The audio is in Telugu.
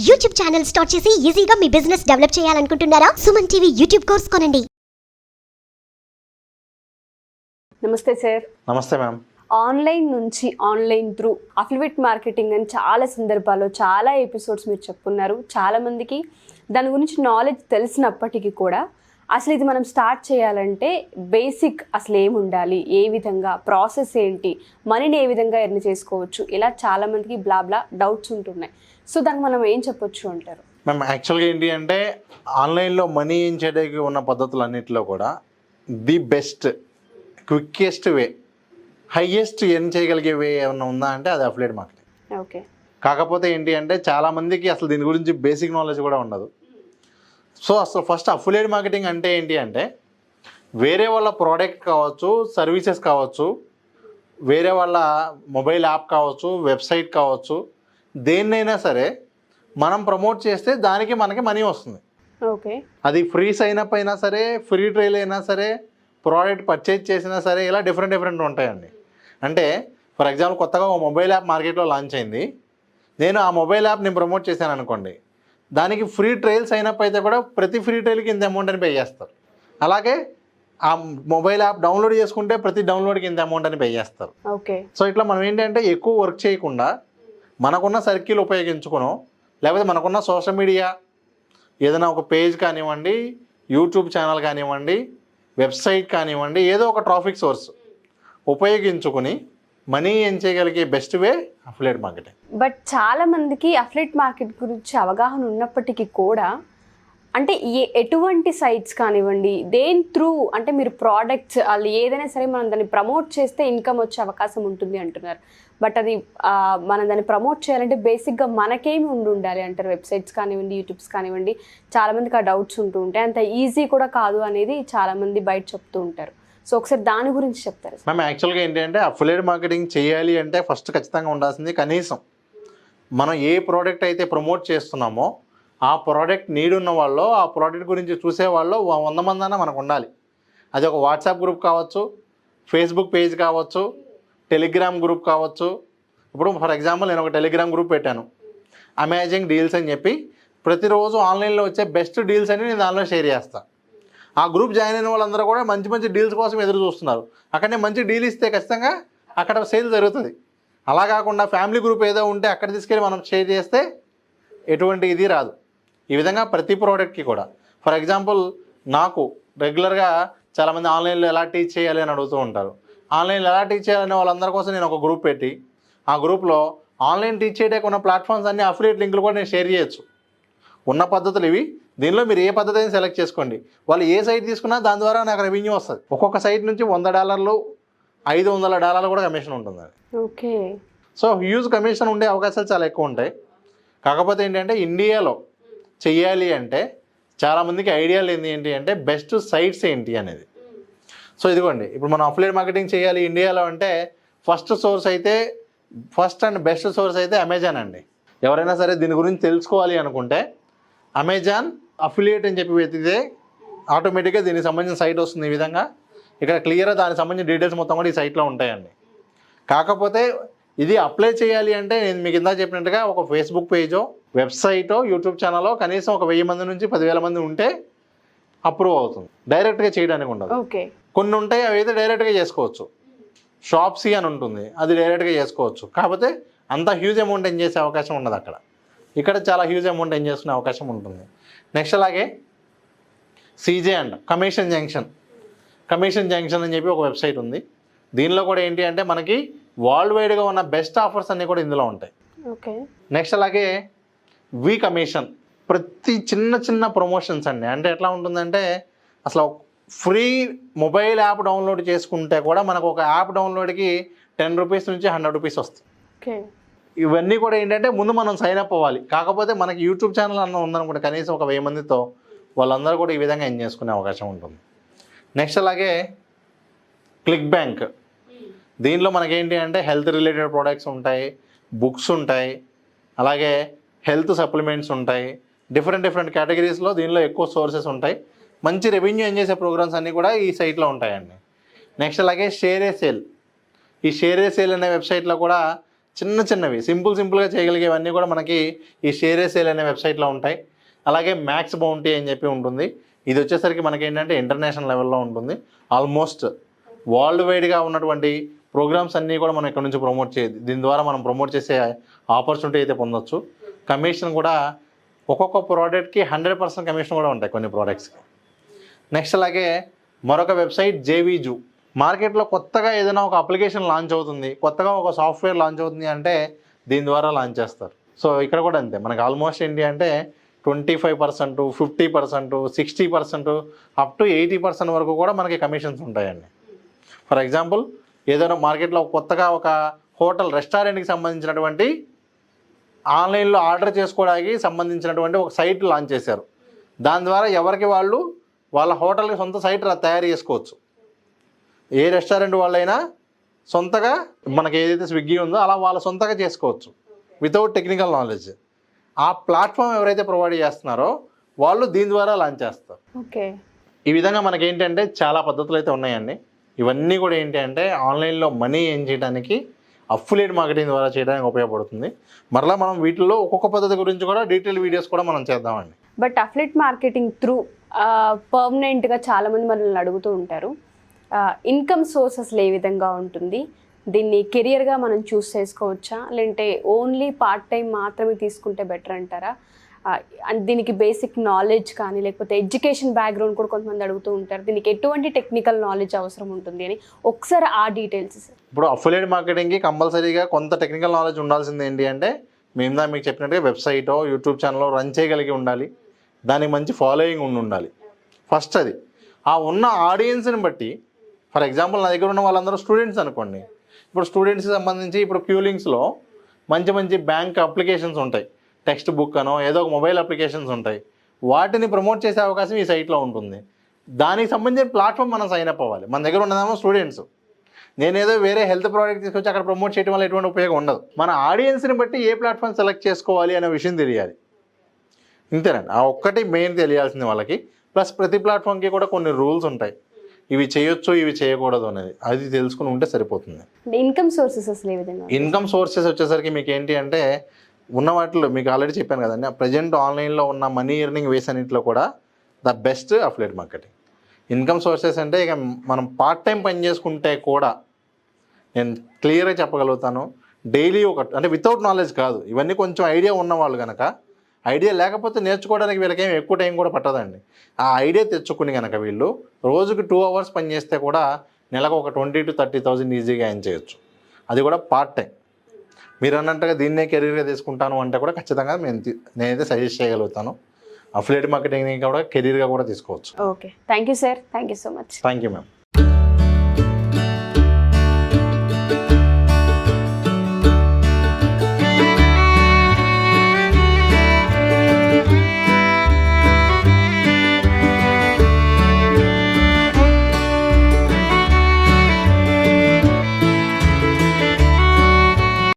యూట్యూబ్ ఛానల్ స్టార్ట్ చేసి ఈజీగా మీ బిజినెస్ డెవలప్ చేయాలనుకుంటున్నారా? SumanTV యూట్యూబ్ కోర్స్ కొనండి. నమస్తే సార్. నమస్తే మ్యామ్. ఆన్లైన్ నుంచి ఆన్లైన్ త్రూ అఫిలియేట్ మార్కెటింగ్ అని చాలా సందర్భాల్లో చాలా ఎపిసోడ్స్ మీరు చెప్పుకున్నారు. చాలామందికి దాని గురించి నాలెడ్జ్ తెలిసినప్పటికీ కూడా అసలు ఇది మనం స్టార్ట్ చేయాలంటే బేసిక్ అసలు ఏమి ఉండాలి, ఏ విధంగా ప్రాసెస్ ఏంటి, మనీని ఏ విధంగా ఎర్న్ చేసుకోవచ్చు, ఇలా చాలామందికి బ్లా డౌట్స్ ఉంటున్నాయి. సో దానికి మనం ఏం చెప్పొచ్చు అంటారు? మ్యామ్ యాక్చువల్గా ఏంటి అంటే ఆన్లైన్లో మనీ ఎర్న్ చేయడానికి ఉన్న పద్ధతులన్నింటిలో కూడా the best quickest way, highest earn చేయగలిగే వే ఏమన్నా ఉందా అంటే అది అఫిలియేట్ మార్కెటింగ్. ఓకే. కాకపోతే ఏంటి అంటే చాలామందికి అసలు దీని గురించి బేసిక్ నాలెడ్జ్ కూడా ఉండదు. సో అసలు ఫస్ట్ అఫిలియేట్ మార్కెటింగ్ అంటే ఏంటి అంటే వేరే వాళ్ళ ప్రోడక్ట్ కావచ్చు, సర్వీసెస్ కావచ్చు, వేరే వాళ్ళ మొబైల్ యాప్ కావచ్చు, వెబ్సైట్ కావచ్చు, దేన్నైనా సరే మనం ప్రమోట్ చేస్తే దానికి మనకి మనీ వస్తుంది. ఓకే. అది ఫ్రీ సైన్ అప్ అయినా సరే, ఫ్రీ ట్రైల్ అయినా సరే, ప్రోడక్ట్ పర్చేజ్ చేసినా సరే, ఇలా డిఫరెంట్ ఉంటాయండి. అంటే ఫర్ ఎగ్జాంపుల్ కొత్తగా ఒక మొబైల్ యాప్ మార్కెట్లో లాంచ్ అయింది. నేను ఆ మొబైల్ యాప్ని ప్రమోట్ చేశాను అనుకోండి, దానికి ఫ్రీ ట్రయల్ సైన్ అప్ అయితే కూడా ప్రతి ఫ్రీ ట్రయల్కి ఇంత అమౌంట్ అని పే చేస్తారు. అలాగే ఆ మొబైల్ యాప్ డౌన్లోడ్ చేసుకుంటే ప్రతి డౌన్లోడ్కి ఇంత అమౌంట్ అని పే చేస్తారు. ఓకే. సో ఇట్లా మనం ఏంటంటే ఎక్కువ వర్క్ చేయకుండా మనకున్న సర్కిల్ ఉపయోగించుకునో, లేకపోతే మనకున్న సోషల్ మీడియా ఏదైనా ఒక పేజ్ కానివ్వండి, యూట్యూబ్ ఛానల్ కానివ్వండి, వెబ్సైట్ కానివ్వండి, ఏదో ఒక ట్రాఫిక్ సోర్స్ ఉపయోగించుకుని మనీ ఏం చేయగలిగే best way affiliate marketing. But చాలా మందికి అఫిలియేట్ మార్కెట్ గురించి అవగాహన ఉన్నప్పటికీ కూడా అంటే ఎటువంటి సైట్స్ కానివ్వండి, దేని త్రూ అంటే మీరు ప్రోడక్ట్స్ వాళ్ళు ఏదైనా సరే మనం దాన్ని ప్రమోట్ చేస్తే ఇన్కమ్ వచ్చే అవకాశం ఉంటుంది అంటున్నారు. బట్ అది మనం దాన్ని ప్రమోట్ చేయాలంటే బేసిక్గా మనకేమి ఉండాలి అంటారు? వెబ్సైట్స్ కానివ్వండి, యూట్యూబ్స్ కానివ్వండి, చాలామందికి ఆ డౌట్స్ ఉంటూ ఉంటాయి. అంత ఈజీ కూడా కాదు అనేది చాలామంది బయట చెప్తూ ఉంటారు. సో ఒకసారి దాని గురించి చెప్తారు మ్యామ్. యాక్చువల్గా ఏంటంటే అఫిలియేట్ మార్కెటింగ్ చేయాలి అంటే ఫస్ట్ ఖచ్చితంగా ఉండాల్సింది కనీసం మనం ఏ ప్రోడక్ట్ అయితే ప్రమోట్ చేస్తున్నామో ఆ ప్రోడక్ట్ నీడ్ ఉన్న వాళ్ళు, ఆ ప్రోడక్ట్ గురించి చూసేవాళ్ళు 100 మంది అన్నా మనకు ఉండాలి. అది ఒక వాట్సాప్ గ్రూప్ కావచ్చు, ఫేస్బుక్ పేజ్ కావచ్చు, టెలిగ్రామ్ గ్రూప్ కావచ్చు. ఇప్పుడు ఫర్ ఎగ్జాంపుల్ నేను ఒక టెలిగ్రామ్ గ్రూప్ పెట్టాను, అమేజింగ్ డీల్స్ అని చెప్పి. ప్రతిరోజు ఆన్లైన్లో వచ్చే బెస్ట్ డీల్స్ అని నేను దానిలో షేర్ చేస్తాను. ఆ గ్రూప్ జాయిన్ అయిన వాళ్ళందరూ కూడా మంచి డీల్స్ కోసం ఎదురు చూస్తున్నారు. అక్కడనే మంచి డీల్ ఇస్తే ఖచ్చితంగా అక్కడ సేల్ జరుగుతుంది. అలా కాకుండా ఫ్యామిలీ గ్రూప్ ఏదో ఉంటే అక్కడ తీసుకెళ్ళి మనం షేర్ చేస్తే ఎటువంటి ఇది రాదు. ఈ విధంగా ప్రతి ప్రోడక్ట్కి కూడా ఫర్ ఎగ్జాంపుల్ నాకు రెగ్యులర్గా చాలామంది ఆన్లైన్లో ఎలా టీచ్ చేయాలి అని అడుగుతూ ఉంటారు. ఆన్లైన్లో ఎలా టీచ్ చేయాలనే వాళ్ళందరి కోసం నేను ఒక గ్రూప్ పెట్టి ఆ గ్రూప్లో ఆన్లైన్ టీచ్ చేయడానికి ఉన్న ప్లాట్ఫామ్స్ అన్ని అఫిలియేట్ లింకులు కూడా నేను షేర్ చేయొచ్చు. ఉన్న పద్ధతులు ఇవి. దీనిలో మీరు ఏ పద్ధతి అయినా సెలెక్ట్ చేసుకోండి. వాళ్ళు ఏ సైట్ తీసుకున్నా దాని ద్వారా నాకు రెవెన్యూ వస్తుంది. ఒక్కొక్క సైట్ నుంచి $100, $500 కూడా కమిషన్ ఉంటుంది. ఓకే. సో హ్యూజ్ కమిషన్ ఉండే అవకాశాలు చాలా ఎక్కువ ఉంటాయి. కాకపోతే ఏంటంటే ఇండియాలో చెయ్యాలి అంటే చాలామందికి ఐడియా లేని ఏంటి అంటే బెస్ట్ సైట్స్ ఏంటి అనేది. సో ఇదిగోండి, ఇప్పుడు మనం అఫిలియేట్ మార్కెటింగ్ చేయాలి ఇండియాలో అంటే ఫస్ట్ అండ్ బెస్ట్ సోర్స్ అయితే అమెజాన్ అండి. ఎవరైనా సరే దీని గురించి తెలుసుకోవాలి అనుకుంటే అమెజాన్ అఫిలియేట్ అని చెప్పి వెతికితే ఆటోమేటిక్గా దీనికి సంబంధించిన సైట్ వస్తుంది. ఈ విధంగా ఇక్కడ క్లియర్గా దానికి సంబంధించిన డీటెయిల్స్ మొత్తం కూడా ఈ సైట్లో ఉంటాయండి. కాకపోతే ఇది అప్లై చేయాలి అంటే నేను మీకు ఇందాక చెప్పినట్టుగా ఒక ఫేస్బుక్ పేజో, వెబ్సైటో, యూట్యూబ్ ఛానల్లో కనీసం ఒక 1000 మంది నుంచి 10,000 మంది ఉంటే అప్రూవ్ అవుతుంది. డైరెక్ట్గా చేయడానికి ఉండదు. ఓకే. కొన్ని ఉంటాయి, అవి అయితే డైరెక్ట్గా చేసుకోవచ్చు. షాప్సీ అని ఉంటుంది, అది డైరెక్ట్గా చేసుకోవచ్చు. కాకపోతే అంత హ్యూజ్ అమౌంట్ ఏం చేసే అవకాశం ఉండదు అక్కడ. ఇక్కడ చాలా హ్యూజ్ అమౌంట్ ఏం చేసుకునే అవకాశం ఉంటుంది. నెక్స్ట్ అలాగే సీజే అండ్ కమిషన్ జంక్షన్ అని చెప్పి ఒక వెబ్సైట్ ఉంది. దీనిలో కూడా ఏంటి అంటే మనకి వరల్డ్ వైడ్గా ఉన్న బెస్ట్ ఆఫర్స్ అన్నీ కూడా ఇందులో ఉంటాయి. ఓకే. నెక్స్ట్ అలాగే వి కమిషన్, ప్రతి చిన్న ప్రమోషన్స్ అండి. అంటే ఎట్లా ఉంటుందంటే అసలు ఫ్రీ మొబైల్ యాప్ డౌన్లోడ్ చేసుకుంటే కూడా మనకు ఒక యాప్ డౌన్లోడ్కి ₹10 నుంచి ₹100 వస్తుంది. ఓకే. ఇవన్నీ కూడా ఏంటంటే ముందు మనం సైన్ అప్ అవ్వాలి. కాకపోతే మనకి యూట్యూబ్ ఛానల్ అన్న ఉందనుకుంటే కనీసం ఒక 1000 మందితో వాళ్ళందరూ కూడా ఈ విధంగా ఎంజాయ్ చేసుకునే అవకాశం ఉంటుంది. నెక్స్ట్ అలాగే క్లిక్ బ్యాంక్, దీనిలో మనకేంటి అంటే హెల్త్ రిలేటెడ్ ప్రోడక్ట్స్ ఉంటాయి, బుక్స్ ఉంటాయి, అలాగే హెల్త్ సప్లిమెంట్స్ ఉంటాయి. డిఫరెంట్ కేటగిరీస్లో దీనిలో ఎక్కువ సోర్సెస్ ఉంటాయి. మంచి రెవెన్యూ ఎంజాయ్ చేసే ప్రోగ్రామ్స్ అన్నీ కూడా ఈ సైట్లో ఉంటాయండి. నెక్స్ట్ అలాగే షేర్ ఏ సేల్, ఈ షేర్ ఏ సేల్ అనే వెబ్సైట్లో కూడా చిన్నవి సింపుల్గా చేయగలిగేవన్నీ కూడా మనకి ఈ షేర్ ఏ సేల్ అనే వెబ్సైట్లో ఉంటాయి. అలాగే మ్యాక్స్ బౌంటీ అని చెప్పి ఉంటుంది. ఇది వచ్చేసరికి మనకి ఏంటంటే ఇంటర్నేషనల్ లెవెల్లో ఉంటుంది. ఆల్మోస్ట్ వరల్డ్ వైడ్గా ఉన్నటువంటి ప్రోగ్రామ్స్ అన్నీ కూడా మనం ఇక్కడ నుంచి ప్రమోట్ దీని ద్వారా మనం ప్రమోట్ చేసే ఆపర్చునిటీ అయితే పొందొచ్చు. కమిషన్ కూడా ఒక్కొక్క ప్రోడక్ట్కి 100% కమిషన్ కూడా ఉంటాయి కొన్ని ప్రోడక్ట్స్కి. నెక్స్ట్ అలాగే మరొక వెబ్సైట్ జేవీజూ. మార్కెట్లో కొత్తగా ఏదైనా ఒక అప్లికేషన్ లాంచ్ అవుతుంది, కొత్తగా ఒక సాఫ్ట్వేర్ లాంచ్ అవుతుంది అంటే దీని ద్వారా లాంచ్ చేస్తారు. సో ఇక్కడ కూడా అంతే, మనకి ఆల్మోస్ట్ ఏంటి అంటే 25%, 50%, 60%, అప్ టు 80% వరకు కూడా మనకి కమిషన్స్ ఉంటాయండి. ఫర్ ఎగ్జాంపుల్ ఏదైనా మార్కెట్లో కొత్తగా ఒక హోటల్ రెస్టారెంట్కి సంబంధించినటువంటి ఆన్లైన్లో ఆర్డర్ చేసుకోవడానికి సంబంధించినటువంటి ఒక సైట్ లాంచ్ చేశారు. దాని ద్వారా ఎవరికి వాళ్ళు వాళ్ళ హోటల్కి సొంత సైట్ తయారు చేసుకోవచ్చు. ఏ రెస్టారెంట్ వాళ్ళైనా సొంతగా మనకి ఏదైతే స్విగ్గీ ఉందో అలా వాళ్ళ సొంతగా చేసుకోవచ్చు వితౌట్ టెక్నికల్ నాలెడ్జ్. ఆ ప్లాట్ఫామ్ ఎవరైతే ప్రొవైడ్ చేస్తున్నారో వాళ్ళు దీని ద్వారా లాంచ్ చేస్తారు. ఓకే, ఈ విధంగా మనకి ఏంటంటే చాలా పద్ధతులు అయితే ఉన్నాయండి. ఇవన్నీ కూడా ఏంటి అంటే ఆన్లైన్లో మనీ ఏం చేయడానికి అఫిలియేట్ మార్కెటింగ్ ద్వారా చేయడానికి ఉపయోగపడుతుంది. మరలా మనం వీటిల్లో ఒక్కొక్క పద్ధతి గురించి కూడా డీటెయిల్ వీడియోస్ కూడా మనం చేద్దామండి. బట్ అఫిలియేట్ మార్కెటింగ్ త్రూ పర్మనెంట్గా చాలామంది మనల్ని అడుగుతూ ఉంటారు, ఇన్కమ్ సోర్సెస్ ఏ విధంగా ఉంటుంది, దీన్ని కెరియర్గా మనం చూస్ చేసుకోవచ్చా, లేదంటే ఓన్లీ పార్ట్ టైం మాత్రమే తీసుకుంటే బెటర్ అంటారా? అండ్ దీనికి బేసిక్ నాలెడ్జ్ కానీ లేకపోతే ఎడ్యుకేషన్ బ్యాక్గ్రౌండ్ కూడా కొంతమంది అడుగుతూ ఉంటారు, దీనికి ఎటువంటి టెక్నికల్ నాలెడ్జ్ అవసరం ఉంటుంది అని ఒకసారి ఆ డీటెయిల్స్. ఇప్పుడు అఫిలియేట్ మార్కెటింగ్కి కంపల్సరీగా కొంత టెక్నికల్ నాలెడ్జ్ ఉండాల్సింది ఏంటి అంటే మేము మీకు చెప్పినట్టుగా వెబ్సైటో యూట్యూబ్ ఛానల్లో రన్ చేయగలిగి ఉండాలి, దానికి మంచి ఫాలోయింగ్ ఉండాలి. ఫస్ట్ అది ఆ ఉన్న ఆడియన్స్ని బట్టి, ఫర్ ఎగ్జాంపుల్ నా దగ్గర ఉన్న వాళ్ళందరూ స్టూడెంట్స్ అనుకోండి. ఇప్పుడు స్టూడెంట్స్కి సంబంధించి ఇప్పుడు క్యూలింగ్స్లో మంచి బ్యాంక్ అప్లికేషన్స్ ఉంటాయి, టెక్స్ట్ బుక్ అనో ఏదో ఒక మొబైల్ అప్లికేషన్స్ ఉంటాయి. వాటిని ప్రమోట్ చేసే అవకాశం ఈ సైట్లో ఉంటుంది. దానికి సంబంధించిన ప్లాట్ఫామ్ మనం సైన్ అప్ అవ్వాలి. మన దగ్గర ఉన్నదేమో స్టూడెంట్స్, నేనేదో వేరే హెల్త్ ప్రోడక్ట్ తీసుకొచ్చి అక్కడ ప్రమోట్ చేయడం వల్ల ఎటువంటి ఉపయోగం ఉండదు. మన ఆడియన్స్ని బట్టి ఏ ప్లాట్ఫామ్ సెలెక్ట్ చేసుకోవాలి అనే విషయం తెలియాలి. ఇంతేనండి, ఆ ఒక్కటి మెయిన్ తెలియాల్సింది వాళ్ళకి. ప్లస్ ప్రతి ప్లాట్ఫామ్కి కూడా కొన్ని రూల్స్ ఉంటాయి, ఇవి చేయొచ్చు ఇవి చేయకూడదు అనేది, అది తెలుసుకుని ఉంటే సరిపోతుంది. ఇన్కమ్ సోర్సెస్ అసలు ఏ విధంగా? ఇన్కమ్ సోర్సెస్ వచ్చేసరికి మీకు ఏంటి అంటే ఉన్న వాటిలో మీకు ఆల్రెడీ చెప్పాను కదండి, ప్రజెంట్ ఆన్లైన్లో ఉన్న మనీ ఎర్నింగ్ వేస్ అన్నింటిలో కూడా the best affiliate marketing. Income sources అంటే ఇక మనం పార్ట్ టైం పని చేసుకుంటే కూడా నేను క్లియర్గా చెప్పగలుగుతాను. డైలీ అంటే వితౌట్ నాలెడ్జ్ కాదు, ఇవన్నీ కొంచెం ఐడియా ఉన్నవాళ్ళు కనుక, ఐడియా లేకపోతే నేర్చుకోవడానికి వీళ్ళకేం ఎక్కువ టైం కూడా పట్టదండి. ఆ ఐడియా తెచ్చుకుని కనుక వీళ్ళు రోజుకి 2 hours పని చేస్తే కూడా నెలకు ఒక 20,000 to 30,000 ఈజీగా ఎర్న్ చేయొచ్చు. అది కూడా పార్ట్ టైం. మీరు అన్నట్టుగా దీన్నే కెరీర్గా తీసుకుంటాను అంటే కూడా ఖచ్చితంగా నేనైతే సజెస్ట్ చేయగలుగుతాను. అఫిలియేట్ మార్కెటింగ్ కూడా కెరీర్గా కూడా తీసుకోవచ్చు. Okay, thank you sir, thank you so much. Thank you ma'am.